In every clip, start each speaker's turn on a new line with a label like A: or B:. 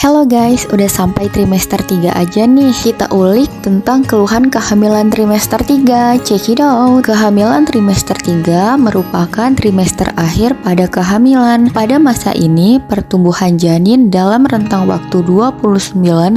A: Halo guys, udah sampai trimester 3 aja nih. Kita ulik tentang keluhan kehamilan trimester 3. Check it out. Kehamilan trimester 3 merupakan trimester akhir pada kehamilan. Pada masa ini, pertumbuhan janin dalam rentang waktu 29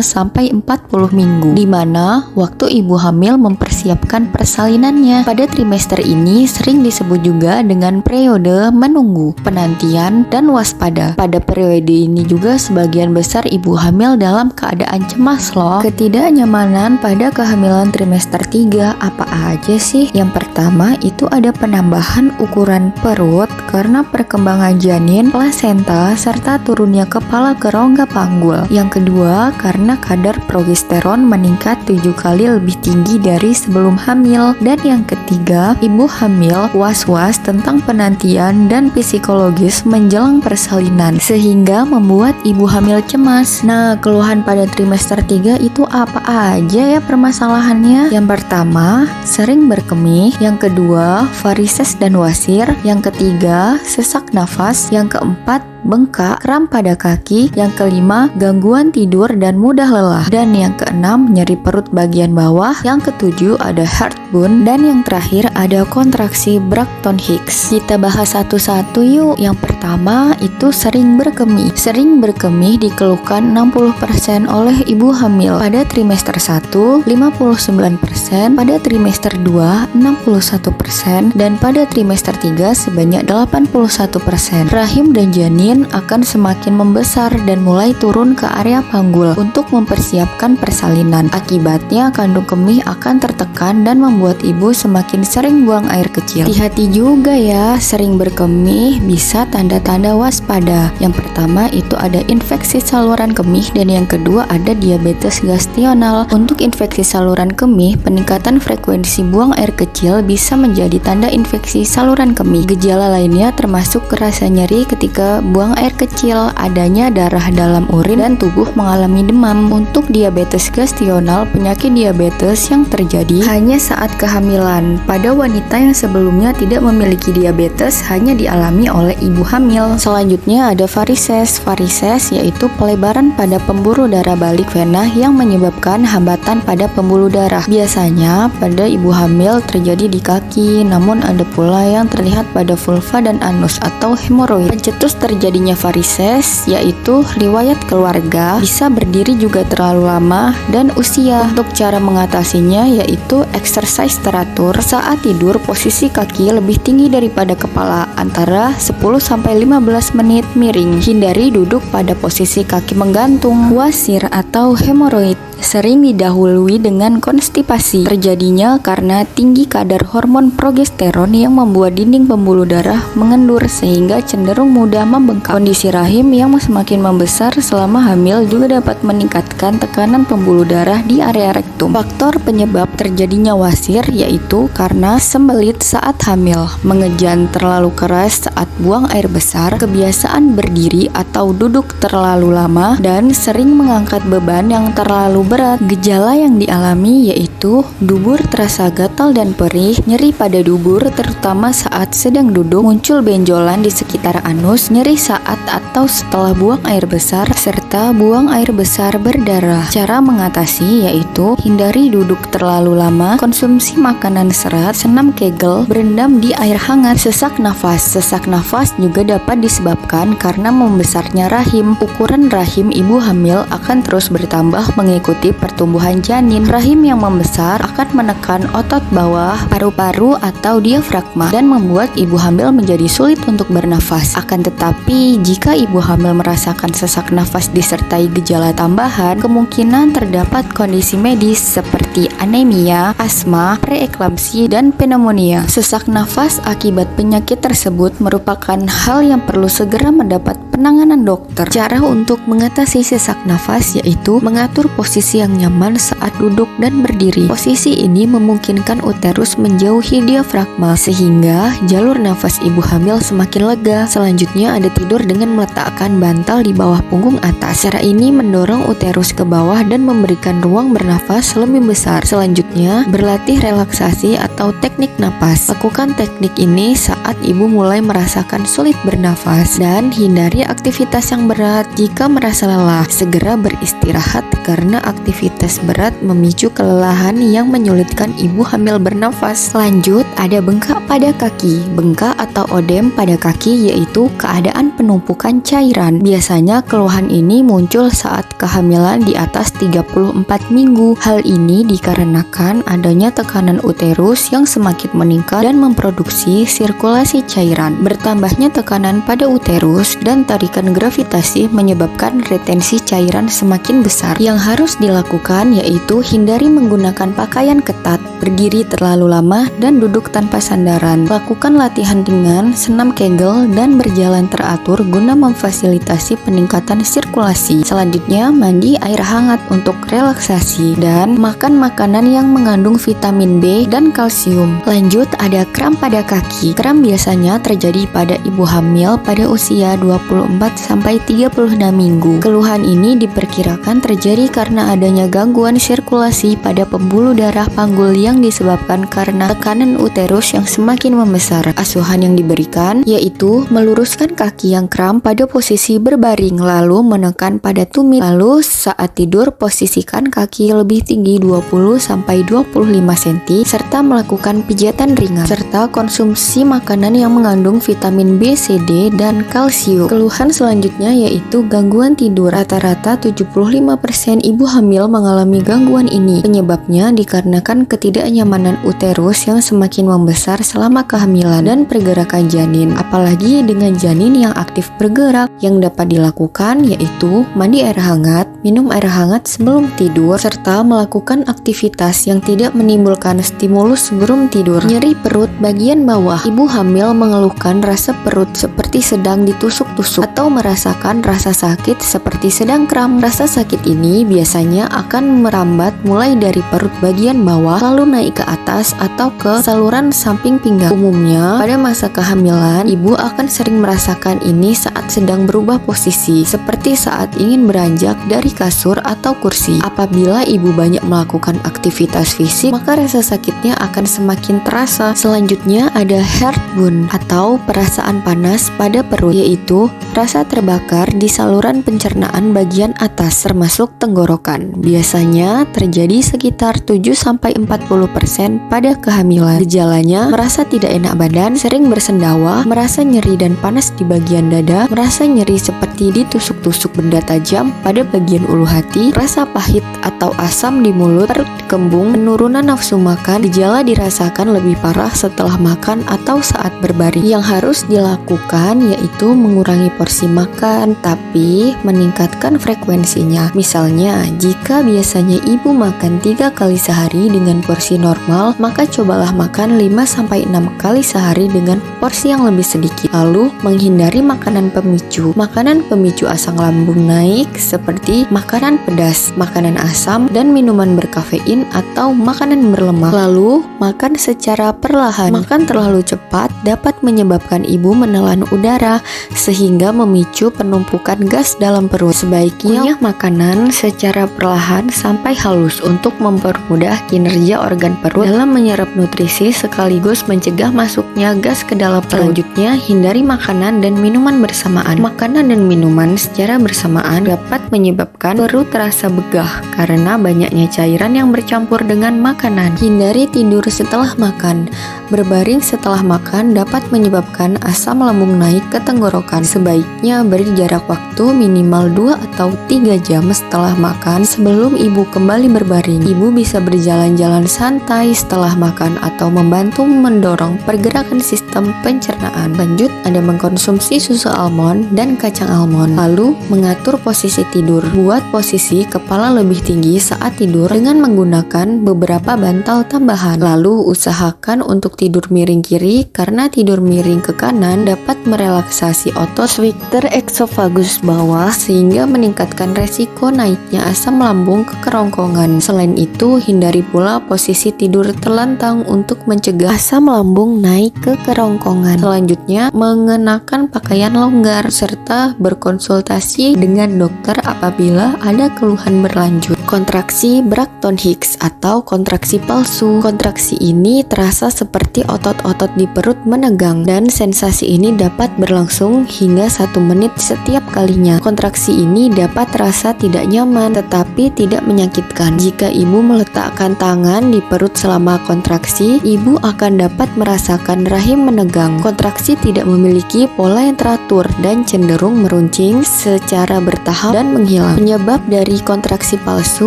A: sampai 40 minggu, di mana waktu ibu hamil mempersiapkan persalinannya. Pada trimester ini sering disebut juga dengan periode menunggu, penantian, dan waspada. Pada periode ini juga sebagian besar ibu hamil dalam keadaan cemas loh. Ketidaknyamanan pada kehamilan trimester 3 apa aja sih? Yang pertama itu ada penambahan ukuran perut karena perkembangan janin, plasenta, serta turunnya kepala ke rongga panggul. Yang kedua karena kadar progesteron meningkat 7 kali lebih tinggi dari sebelum hamil. Dan yang ketiga, ibu hamil was-was tentang penantian dan psikologis menjelang persalinan sehingga membuat ibu hamil cemas. Nah, keluhan pada trimester 3 itu apa aja ya permasalahannya? Yang pertama, sering berkemih. Yang kedua, varises dan wasir. Yang ketiga, sesak nafas. Yang keempat, bengkak, kram pada kaki. Yang kelima, gangguan tidur dan mudah lelah. Dan yang keenam, nyeri perut bagian bawah. Yang ketujuh, ada heartburn. Dan yang terakhir, ada kontraksi Braxton Hicks. Kita bahas satu-satu yuk. Yang pertama, itu sering berkemih. Sering berkemih dikeluhkan 60% oleh ibu hamil. Pada trimester 1, 59%. Pada trimester 2, 61%. Dan pada trimester 3, sebanyak 81%. Rahim dan janin akan semakin membesar dan mulai turun ke area panggul untuk mempersiapkan persalinan. Akibatnya kandung kemih akan tertekan dan membuat ibu semakin sering buang air kecil. Hati-hati juga ya, sering berkemih bisa tanda-tanda waspada. Yang pertama itu ada infeksi saluran kemih dan yang kedua ada diabetes gestional. Untuk infeksi saluran kemih, peningkatan frekuensi buang air kecil bisa menjadi tanda infeksi saluran kemih. Gejala lainnya termasuk rasa nyeri ketika buang air kecil, adanya darah dalam urin, dan tubuh mengalami demam. Untuk diabetes gestional, penyakit diabetes yang terjadi hanya saat kehamilan. Pada wanita yang sebelumnya tidak memiliki diabetes hanya dialami oleh ibu hamil. Selanjutnya ada varises. Varises yaitu pelebaran pada pembuluh darah balik vena yang menyebabkan hambatan pada pembuluh darah. Biasanya pada ibu hamil terjadi di kaki, namun ada pula yang terlihat pada vulva dan anus atau hemoroid. Pencetus terjadinya varises yaitu riwayat keluarga, bisa berdiri juga terlalu lama, dan usia. Untuk cara mengatasinya yaitu exercise teratur. Saat tidur posisi kaki lebih tinggi daripada kepala, antara 10-15 menit miring. Hindari duduk pada posisi kaki menggantung. Wasir atau hemoroid sering didahului dengan konstipasi. Terjadinya karena tinggi kadar hormon progesteron yang membuat dinding pembuluh darah mengendur sehingga cenderung mudah membengkak. Kondisi rahim yang semakin membesar selama hamil juga dapat meningkatkan tekanan pembuluh darah di area rektum. Faktor penyebab terjadinya wasir yaitu karena sembelit saat hamil, mengejan terlalu keras saat buang air besar, kebiasaan berdiri atau duduk terlalu lama, dan sering mengangkat beban yang terlalu berat. Gejala yang dialami yaitu dubur terasa gatal dan perih, nyeri pada dubur terutama saat sedang duduk, muncul benjolan di sekitar anus, nyeri saat atau setelah buang air besar, serta buang air besar berdarah. Cara mengatasi yaitu hindari duduk terlalu lama, konsumsi makanan serat, senam kegel, berendam di air hangat. Sesak nafas. Sesak nafas juga dapat disebabkan karena membesarnya rahim. Ukuran rahim ibu hamil akan terus bertambah mengikuti pertumbuhan janin. Rahim yang membesar akan menekan otot bawah, paru-paru atau diafragma dan membuat ibu hamil menjadi sulit untuk bernafas. Akan tetapi, jika ibu hamil merasakan sesak nafas disertai gejala tambahan, kemungkinan terdapat kondisi medis seperti anemia, asma, preeklamsi, dan pneumonia. Sesak nafas akibat penyakit tersebut merupakan hal yang perlu segera mendapat penanganan dokter. Cara untuk mengatasi sesak nafas yaitu mengatur posisi yang nyaman saat duduk dan berdiri. Posisi ini memungkinkan uterus menjauhi diafragma sehingga jalur nafas ibu hamil semakin lega. Selanjutnya ada tidur dengan meletakkan bantal di bawah punggung atas. atas. Cara ini mendorong uterus ke bawah dan memberikan ruang bernafas lebih besar. Selanjutnya, berlatih relaksasi atau teknik napas. Lakukan teknik ini saat ibu mulai merasakan sulit bernafas, dan hindari aktivitas yang berat. Jika merasa lelah, segera beristirahat karena aktivitas berat memicu kelelahan yang menyulitkan ibu hamil bernafas. Lanjut, ada bengkak pada kaki. Bengkak atau odem pada kaki yaitu keadaan penumpukan cairan. Biasanya keluhan ini muncul saat kehamilan di atas 34 minggu. Hal ini dikarenakan adanya tekanan uterus yang semakin meningkat dan memproduksi sirkulasi cairan. Bertambahnya tekanan pada uterus dan tarikan gravitasi menyebabkan retensi cairan semakin besar. Yang harus dilakukan yaitu hindari menggunakan pakaian ketat, berdiri terlalu lama, dan duduk tanpa sandaran. Lakukan latihan ringan, senam Kegel, dan berjalan teratur guna memfasilitasi peningkatan sirkulasi. Selanjutnya, mandi air hangat untuk relaksasi dan makan makanan yang mengandung vitamin B dan kalsium. Lanjut, ada kram pada kaki. Kram biasanya terjadi pada ibu hamil pada usia 24-36 minggu. Keluhan ini diperkirakan terjadi karena adanya gangguan sirkulasi pada pembuluh darah panggul yang disebabkan karena tekanan uterus yang semakin membesar. Asuhan yang diberikan yaitu meluruskan kaki yang kram pada posisi berbaring, lalu menekan pada tumit. Lalu saat tidur, posisikan kaki lebih tinggi 20-25 cm serta melakukan pijatan ringan, serta konsumsi makanan yang mengandung vitamin B, C, D, dan kalsium. Keluhan selanjutnya yaitu gangguan tidur. Rata-rata 75% ibu hamil mengalami gangguan ini. Penyebabnya dikarenakan ketidaknyamanan uterus yang semakin membesar selama kehamilan dan pergerakan janin, apalagi dengan janin yang aktif bergerak. Yang dapat dilakukan yaitu mandi air hangat, minum air hangat sebelum tidur, serta melakukan aktivitas yang tidak menimbulkan stimulus sebelum tidur. Nyeri perut bagian bawah. Ibu hamil mengeluhkan rasa perut seperti sedang ditusuk-tusuk atau merasakan rasa sakit seperti sedang kram. Rasa sakit ini biasanya akan merambat mulai dari perut bagian bawah lalu naik ke atas atau ke saluran samping pinggang. Umumnya pada masa kehamilan, ibu akan sering merasakan ini saat sedang berubah posisi, seperti saat ingin beranjak dari kasur atau kursi. Apabila ibu banyak melakukan aktivitas fisik, maka rasa sakitnya akan semakin terasa. Selanjutnya ada heartburn atau perasaan panas pada perut, yaitu rasa terbakar di saluran pencernaan bagian atas termasuk tenggorokan. Biasanya terjadi sekitar 7-40% pada kehamilan. Gejalanya merasa tidak enak badan, sering bersendawa, merasa nyeri dan panas di bagian dada, merasa nyeri seperti ditusuk-tusuk benda tajam pada bagian ulu hati, rasa pahit atau asam di mulut, perut kembung, penurunan nafsu makan. Gejala dirasakan lebih parah setelah makan atau saat berbaring. Yang harus dilakukan yaitu mengurangi porsi makan, tapi meningkatkan frekuensinya. Misalnya, jika biasanya ibu makan 3 kali sehari dengan porsi normal, maka cobalah makan 5-6 kali sehari dengan porsi yang lebih sedikit. Lalu, menghindari makanan pemicu. Makanan pemicu asam lambung naik seperti makanan pedas, makanan asam, dan minuman berkafein atau makanan berlemak. Lalu, makan secara perlahan. Makan terlalu cepat dapat menyebabkan ibu menelan udara sehingga memicu penumpukan gas dalam perut. Sebaiknya makanan secara perlahan sampai halus untuk mempermudah kinerja organ perut dalam menyerap nutrisi sekaligus mencegah masuknya gas ke dalam perut. Selanjutnya, hindari makanan dan minuman bersamaan. Makanan dan minuman secara bersamaan dapat menyebabkan perut terasa begah karena banyaknya cairan yang bercampur dengan makanan. Hindari tidur setelah makan. Berbaring setelah makan dapat menyebabkan asam lambung naik ke tenggorokan. Sebaiknya beri jarak waktu minimal 2 atau 3 jam setelah makan sebelum ibu kembali berbaring. Ibu bisa berjalan-jalan santai setelah makan atau membantu mendorong pergerakan sistem pencernaan. Lanjut, ada mengkonsumsi susu almond dan kacang almond. Lalu, mengatur posisi tidur. Buat posisi kepala lebih tinggi lagi saat tidur dengan menggunakan beberapa bantal tambahan. Lalu usahakan untuk tidur miring kiri karena tidur miring ke kanan dapat merelaksasi otot sphincter esophagus bawah sehingga meningkatkan resiko naiknya asam lambung ke kerongkongan. Selain itu, hindari pula posisi tidur terlentang untuk mencegah asam lambung naik ke kerongkongan. Selanjutnya, mengenakan pakaian longgar serta berkonsultasi dengan dokter apabila ada keluhan berlanjut. Kontraksi Braxton Hicks atau kontraksi palsu. Kontraksi ini terasa seperti otot-otot di perut menegang dan sensasi ini dapat berlangsung hingga 1 menit setiap kalinya. Kontraksi ini dapat terasa tidak nyaman tetapi tidak menyakitkan. Jika ibu meletakkan tangan di perut selama kontraksi, ibu akan dapat merasakan rahim menegang. Kontraksi tidak memiliki pola yang teratur dan cenderung meruncing secara bertahap dan menghilang. Penyebab dari kontraksi palsu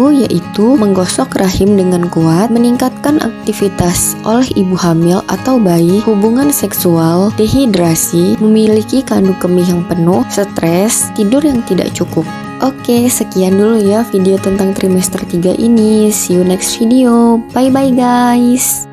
A: yaitu menggosok rahim dengan kuat, meningkatkan aktivitas oleh ibu hamil atau bayi, hubungan seksual, dehidrasi, memiliki kandung kemih yang penuh, stres, tidur yang tidak cukup. Oke, sekian dulu ya video tentang trimester 3 ini. See you next video. Bye bye guys.